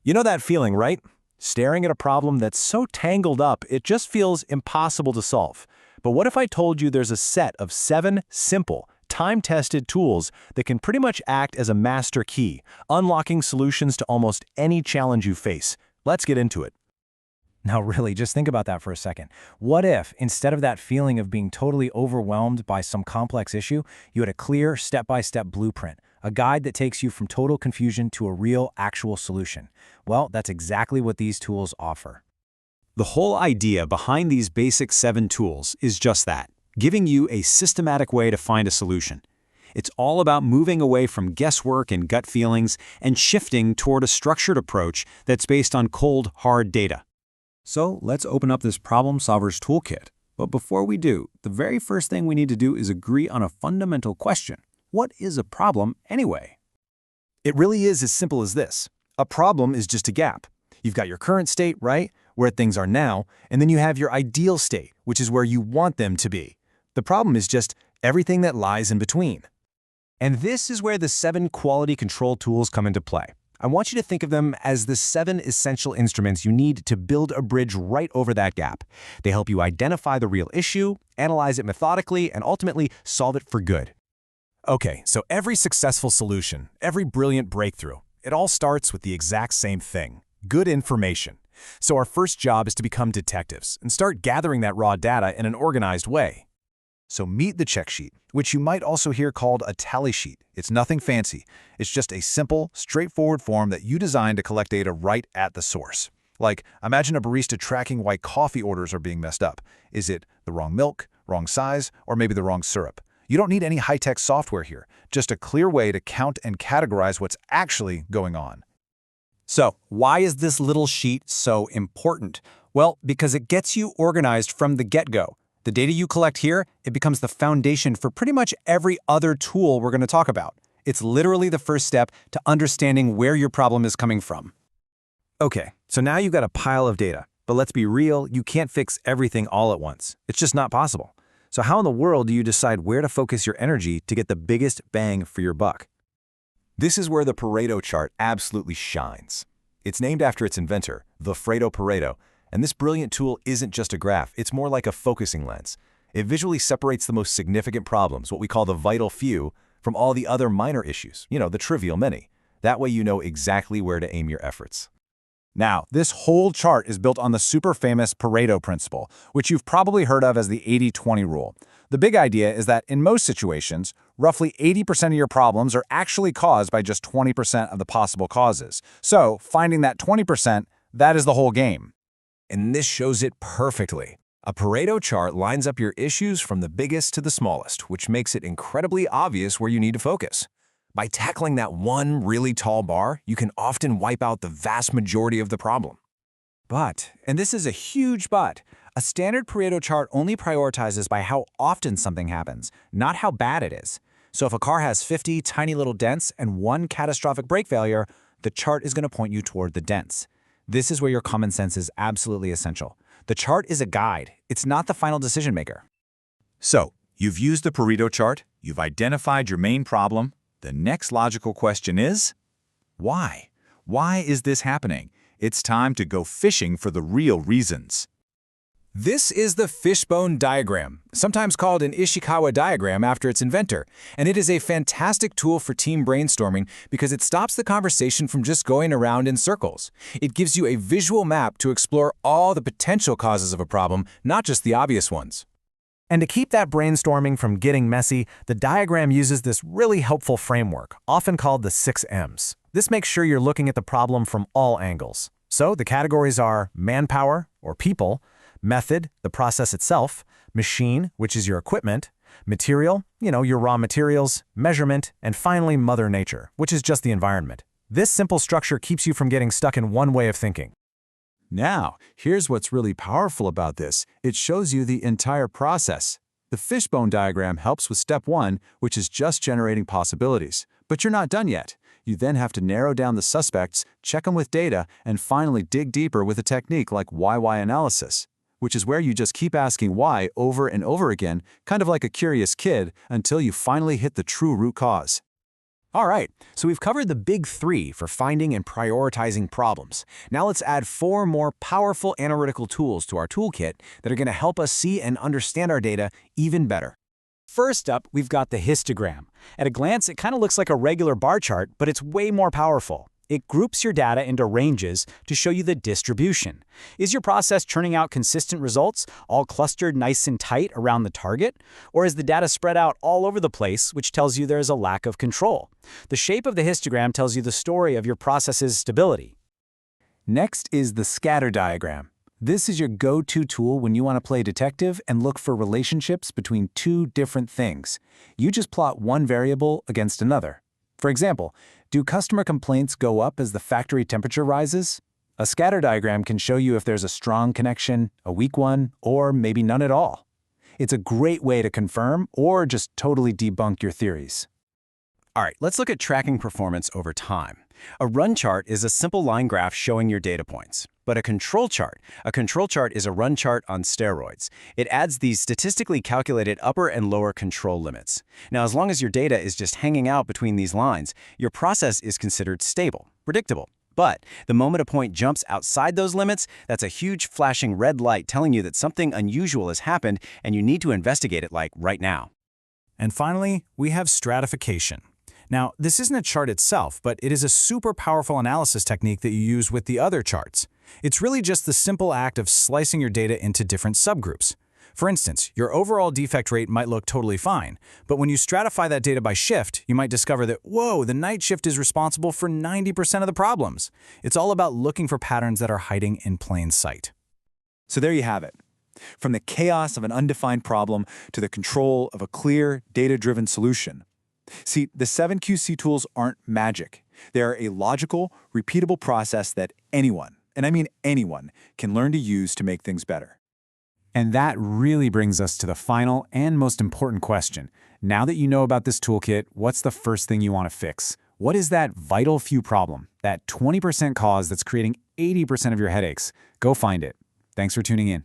You know that feeling, right? Staring at a problem that's so tangled up, it just feels impossible to solve. But what if I told you there's a set of 7 simple, time-tested tools that can pretty much act as a master key, unlocking solutions to almost any challenge you face? Let's get into it. Now, really, just think about that for a second. What if, instead of that feeling of being totally overwhelmed by some complex issue, you had a clear, step-by-step blueprint, a guide that takes you from total confusion to a real, actual solution? Well, that's exactly what these tools offer. The whole idea behind these basic 7 tools is just that, giving you a systematic way to find a solution. It's all about moving away from guesswork and gut feelings and shifting toward a structured approach that's based on cold, hard data. So let's open up this Problem Solvers Toolkit. But before we do, the very first thing we need to do is agree on a fundamental question. What is a problem anyway? It really is as simple as this. A problem is just a gap. You've got your current state, right, where things are now, and then you have your ideal state, which is where you want them to be. The problem is just everything that lies in between. And this is where the 7 quality control tools come into play. I want you to think of them as the 7 essential instruments you need to build a bridge right over that gap. They help you identify the real issue, analyze it methodically, and ultimately solve it for good. Okay, so every successful solution, every brilliant breakthrough, it all starts with the exact same thing: good information. So our first job is to become detectives and start gathering that raw data in an organized way. So meet the check sheet, which you might also hear called a tally sheet. It's nothing fancy. It's just a simple, straightforward form that you design to collect data right at the source. Like, imagine a barista tracking why coffee orders are being messed up. Is it the wrong milk, wrong size, or maybe the wrong syrup? You don't need any high-tech software here, just a clear way to count and categorize what's actually going on. So, why is this little sheet so important? Well, because it gets you organized from the get-go. The data you collect here, it becomes the foundation for pretty much every other tool we're going to talk about. It's literally the first step to understanding where your problem is coming from. Okay, so now you've got a pile of data, but let's be real, you can't fix everything all at once. It's just not possible. So how in the world do you decide where to focus your energy to get the biggest bang for your buck? This is where the Pareto chart absolutely shines. It's named after its inventor, Vilfredo Pareto, and this brilliant tool isn't just a graph, it's more like a focusing lens. It visually separates the most significant problems, what we call the vital few, from all the other minor issues, the trivial many. That way you know exactly where to aim your efforts. Now, this whole chart is built on the super famous Pareto principle, which you've probably heard of as the 80-20 rule. The big idea is that in most situations, roughly 80% of your problems are actually caused by just 20% of the possible causes. So, finding that 20%, that is the whole game. And this shows it perfectly. A Pareto chart lines up your issues from the biggest to the smallest, which makes it incredibly obvious where you need to focus. By tackling that one really tall bar, you can often wipe out the vast majority of the problem. But, and this is a huge but, a standard Pareto chart only prioritizes by how often something happens, not how bad it is. So if a car has 50 tiny little dents and one catastrophic brake failure, the chart is going to point you toward the dents. This is where your common sense is absolutely essential. The chart is a guide. It's not the final decision maker. So, you've used the Pareto chart, you've identified your main problem. The next logical question is, why? Why is this happening? It's time to go fishing for the real reasons. This is the fishbone diagram, sometimes called an Ishikawa diagram after its inventor, and it is a fantastic tool for team brainstorming because it stops the conversation from just going around in circles. It gives you a visual map to explore all the potential causes of a problem, not just the obvious ones. And to keep that brainstorming from getting messy, the diagram uses this really helpful framework, often called the 6 M's. This makes sure you're looking at the problem from all angles. So the categories are manpower, or people, method, the process itself, machine, which is your equipment, material, your raw materials, measurement, and finally Mother Nature, which is just the environment. This simple structure keeps you from getting stuck in one way of thinking. Now, here's what's really powerful about this. It shows you the entire process. The fishbone diagram helps with step 1, which is just generating possibilities. But you're not done yet. You then have to narrow down the suspects, check them with data, and finally dig deeper with a technique like why analysis, which is where you just keep asking why over and over again, kind of like a curious kid, until you finally hit the true root cause. All right, so we've covered the big three for finding and prioritizing problems. Now let's add 4 more powerful analytical tools to our toolkit that are going to help us see and understand our data even better. First up, we've got the histogram. At a glance, it kind of looks like a regular bar chart, but it's way more powerful. It groups your data into ranges to show you the distribution. Is your process churning out consistent results, all clustered nice and tight around the target? Or is the data spread out all over the place, which tells you there is a lack of control? The shape of the histogram tells you the story of your process's stability. Next is the scatter diagram. This is your go-to tool when you want to play detective and look for relationships between 2 different things. You just plot one variable against another. For example, do customer complaints go up as the factory temperature rises? A scatter diagram can show you if there's a strong connection, a weak one, or maybe none at all. It's a great way to confirm or just totally debunk your theories. All right, let's look at tracking performance over time. A run chart is a simple line graph showing your data points. But a control chart is a run chart on steroids. It adds these statistically calculated upper and lower control limits. Now, as long as your data is just hanging out between these lines, your process is considered stable, predictable. But the moment a point jumps outside those limits, that's a huge flashing red light telling you that something unusual has happened and you need to investigate it like right now. And finally, we have stratification. Now, this isn't a chart itself, but it is a super powerful analysis technique that you use with the other charts. It's really just the simple act of slicing your data into different subgroups. For instance, your overall defect rate might look totally fine, but when you stratify that data by shift, you might discover that, whoa, the night shift is responsible for 90% of the problems. It's all about looking for patterns that are hiding in plain sight. So there you have it. From the chaos of an undefined problem to the control of a clear, data-driven solution. See, the 7QC tools aren't magic. They are a logical, repeatable process that anyone, and I mean anyone, can learn to use to make things better. And that really brings us to the final and most important question. Now that you know about this toolkit, what's the first thing you want to fix? What is that vital few problem, that 20% cause that's creating 80% of your headaches? Go find it. Thanks for tuning in.